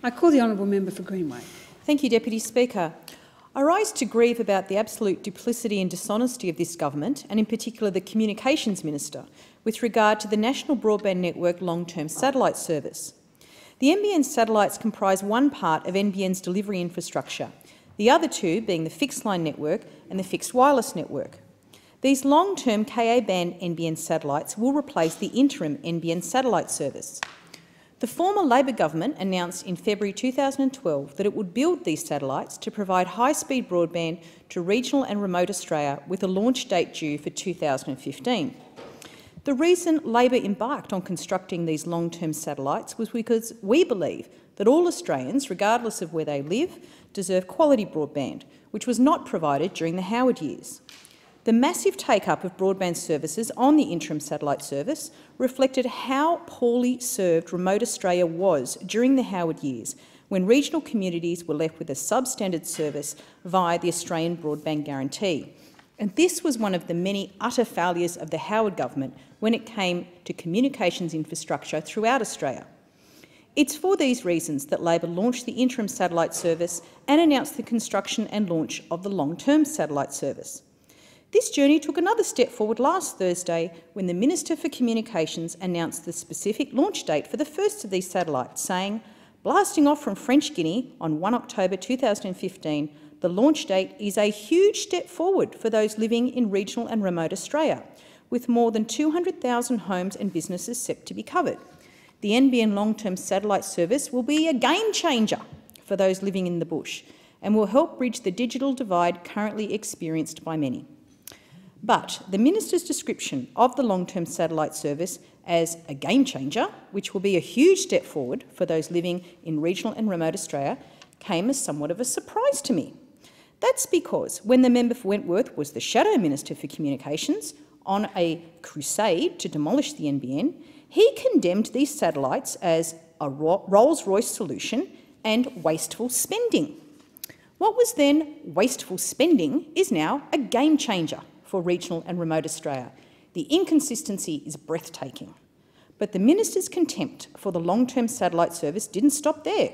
I call the honourable member for Greenway. Thank you, Deputy Speaker. I rise to grieve about the absolute duplicity and dishonesty of this government, and in particular the Communications Minister, with regard to the National Broadband Network long-term satellite service. The NBN satellites comprise one part of NBN's delivery infrastructure, the other two being the fixed line network and the fixed wireless network. These long-term Ka-band NBN satellites will replace the interim NBN satellite service. The former Labor government announced in February 2012 that it would build these satellites to provide high-speed broadband to regional and remote Australia, with a launch date due for 2015. The reason Labor embarked on constructing these long-term satellites was because we believe that all Australians, regardless of where they live, deserve quality broadband, which was not provided during the Howard years. The massive take-up of broadband services on the interim satellite service reflected how poorly served remote Australia was during the Howard years, when regional communities were left with a substandard service via the Australian Broadband Guarantee. And this was one of the many utter failures of the Howard government when it came to communications infrastructure throughout Australia. It's for these reasons that Labor launched the interim satellite service and announced the construction and launch of the long-term satellite service. This journey took another step forward last Thursday when the Minister for Communications announced the specific launch date for the first of these satellites, saying, blasting off from French Guinea on 1 October 2015, the launch date is a huge step forward for those living in regional and remote Australia, with more than 200,000 homes and businesses set to be covered. The NBN long-term satellite service will be a game changer for those living in the bush and will help bridge the digital divide currently experienced by many. But the Minister's description of the long-term satellite service as a game changer, which will be a huge step forward for those living in regional and remote Australia, came as somewhat of a surprise to me. That's because when the member for Wentworth was the Shadow Minister for Communications on a crusade to demolish the NBN, he condemned these satellites as a Rolls-Royce solution and wasteful spending. What was then wasteful spending is now a game changer for regional and remote Australia. The inconsistency is breathtaking. But the Minister's contempt for the long-term satellite service didn't stop there.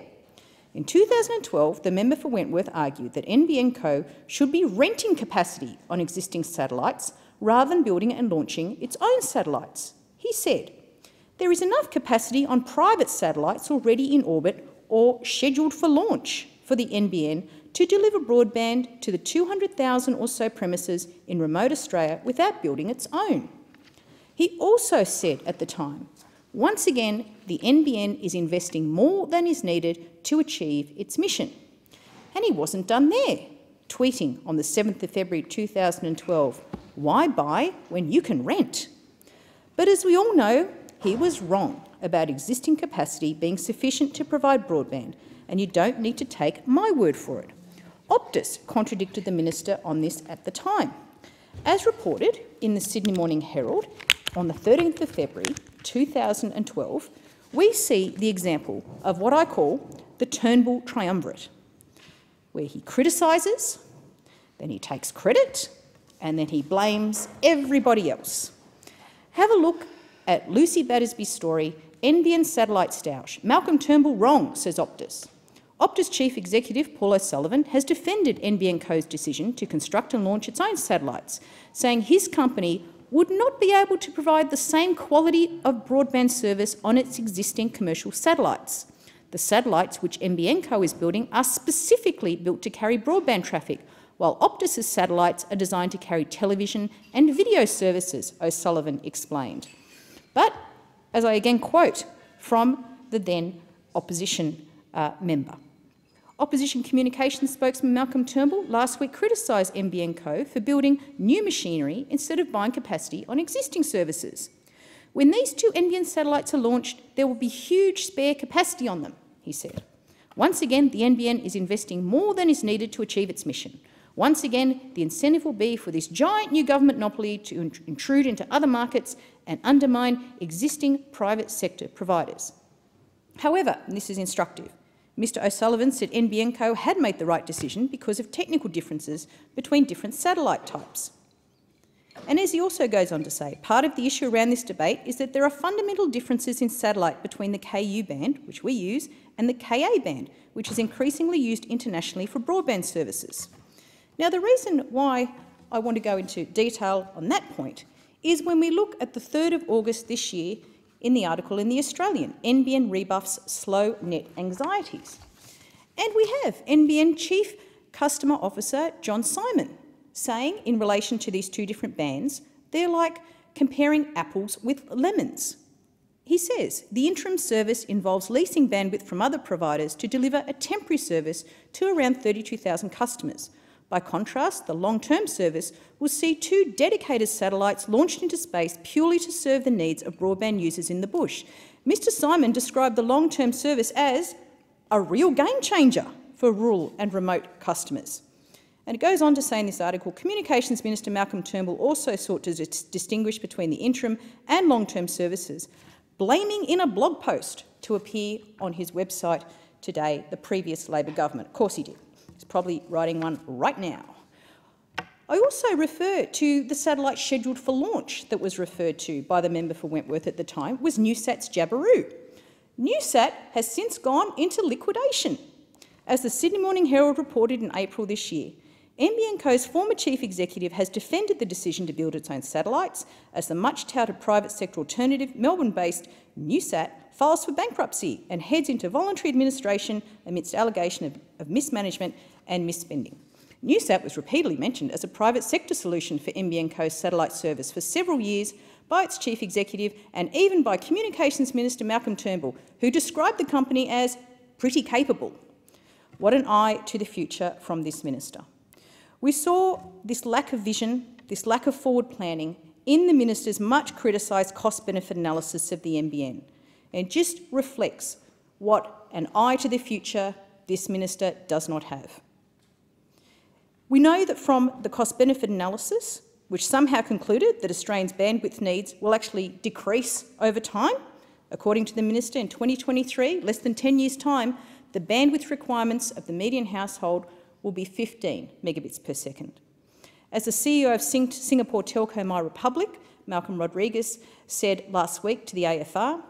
In 2012, the member for Wentworth argued that NBN Co should be renting capacity on existing satellites rather than building and launching its own satellites. He said, there is enough capacity on private satellites already in orbit or scheduled for launch for the NBN to deliver broadband to the 200,000 or so premises in remote Australia without building its own. He also said at the time, once again, the NBN is investing more than is needed to achieve its mission. And he wasn't done there, tweeting on the 7th of February 2012, why buy when you can rent? But as we all know, he was wrong about existing capacity being sufficient to provide broadband, and you don't need to take my word for it. Optus contradicted the Minister on this at the time. As reported in the Sydney Morning Herald on the 13th of February 2012, we see the example of what I call the Turnbull triumvirate, where he criticises, then he takes credit, and then he blames everybody else. Have a look at Lucy Battersby's story, NBN satellite stoush. Malcolm Turnbull wrong, says Optus. Optus Chief Executive Paul O'Sullivan has defended NBN Co's decision to construct and launch its own satellites, saying his company would not be able to provide the same quality of broadband service on its existing commercial satellites. The satellites which NBN Co is building are specifically built to carry broadband traffic, while Optus's satellites are designed to carry television and video services, O'Sullivan explained. But, as I again quote from the then opposition member, Opposition Communications spokesman Malcolm Turnbull last week criticised NBN Co for building new machinery instead of buying capacity on existing services. When these two NBN satellites are launched, there will be huge spare capacity on them, he said. Once again, the NBN is investing more than is needed to achieve its mission. Once again, the incentive will be for this giant new government monopoly to intrude into other markets and undermine existing private sector providers. However, and this is instructive, Mr O'Sullivan said NBN Co had made the right decision because of technical differences between different satellite types. And as he also goes on to say, part of the issue around this debate is that there are fundamental differences in satellite between the KU band, which we use, and the Ka band, which is increasingly used internationally for broadband services. Now, the reason why I want to go into detail on that point is when we look at the 3rd of August this year in the article in The Australian, NBN rebuffs slow net anxieties. And we have NBN Chief Customer Officer John Simon saying in relation to these two different bands, they're like comparing apples with lemons. He says, the interim service involves leasing bandwidth from other providers to deliver a temporary service to around 32,000 customers. By contrast, the long-term service will see 2 dedicated satellites launched into space purely to serve the needs of broadband users in the bush. Mr Simon described the long-term service as a real game changer for rural and remote customers. And it goes on to say in this article, Communications Minister Malcolm Turnbull also sought to distinguish between the interim and long-term services, blaming in a blog post to appear on his website today the previous Labor government. Of course he did. He's probably writing one right now. I also refer to the satellite scheduled for launch that was referred to by the member for Wentworth at the time was Newsat's Jabiru. Newsat has since gone into liquidation. As the Sydney Morning Herald reported in April this year, NBN Co's former chief executive has defended the decision to build its own satellites as the much-touted private sector alternative, Melbourne-based Newsat, files for bankruptcy and heads into voluntary administration amidst allegation of mismanagement and misspending. Newsat was repeatedly mentioned as a private sector solution for NBN Co's satellite service for several years by its chief executive and even by Communications Minister Malcolm Turnbull, who described the company as pretty capable. What an eye to the future from this minister. We saw this lack of vision, this lack of forward planning in the minister's much criticised cost-benefit analysis of the NBN, and just reflects what an eye to the future this minister does not have. We know that from the cost-benefit analysis, which somehow concluded that Australians' bandwidth needs will actually decrease over time. According to the minister, in 2023, less than 10 years' time, the bandwidth requirements of the median household will be 15 megabits per second. As the CEO of Singapore Telco My Republic, Malcolm Rodriguez, said last week to the AFR,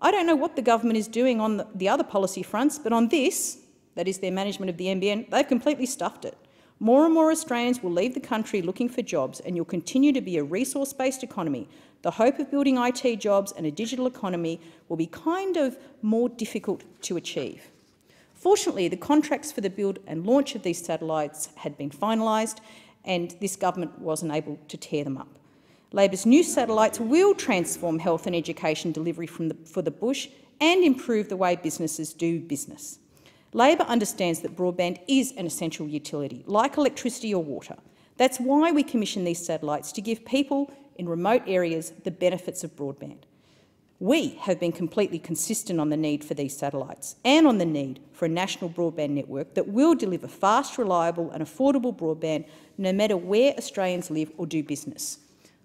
I don't know what the government is doing on the other policy fronts, but on this, that is their management of the NBN, they've completely stuffed it. More and more Australians will leave the country looking for jobs and you'll continue to be a resource-based economy. The hope of building IT jobs and a digital economy will be kind of more difficult to achieve. Fortunately, the contracts for the build and launch of these satellites had been finalised and this government wasn't able to tear them up. Labor's new satellites will transform health and education delivery for the bush and improve the way businesses do business. Labor understands that broadband is an essential utility, like electricity or water. That's why we commission these satellites, to give people in remote areas the benefits of broadband. We have been completely consistent on the need for these satellites and on the need for a national broadband network that will deliver fast, reliable and affordable broadband no matter where Australians live or do business.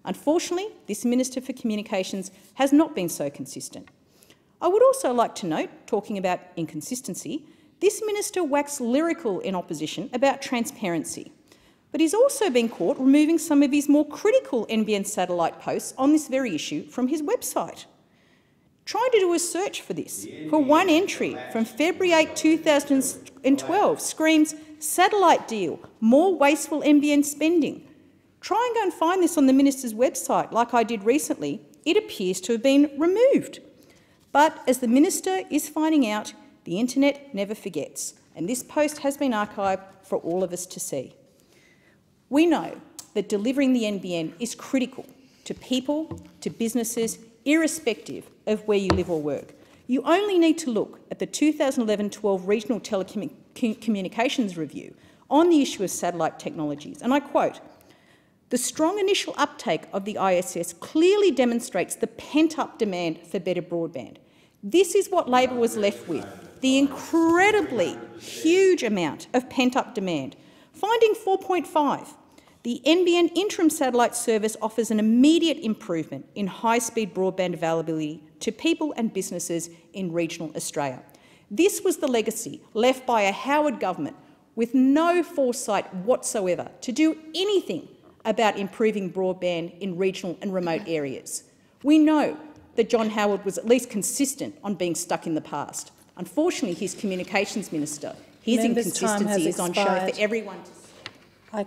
Unfortunately, this Minister for Communications has not been so consistent. I would also like to note, talking about inconsistency, this minister waxed lyrical in opposition about transparency, but he's also been caught removing some of his more critical NBN satellite posts on this very issue from his website. Trying to do a search for this, for one entry from February 8, 2012 screams, satellite deal, more wasteful NBN spending. Try and go and find this on the minister's website, like I did recently. It appears to have been removed. But as the minister is finding out, the internet never forgets, and this post has been archived for all of us to see. We know that delivering the NBN is critical to people, to businesses, irrespective of where you live or work. You only need to look at the 2011-12 Regional Telecommunications Review on the issue of satellite technologies, and I quote, "The strong initial uptake of the ISS clearly demonstrates the pent-up demand for better broadband." This is what Labor was left with, the incredibly huge amount of pent-up demand. Finding 4.5. The NBN interim satellite service offers an immediate improvement in high-speed broadband availability to people and businesses in regional Australia. This was the legacy left by a Howard government with no foresight whatsoever to do anything about improving broadband in regional and remote areas. We know that John Howard was at least consistent on being stuck in the past. Unfortunately, his communications minister, his inconsistency is on show for everyone to see.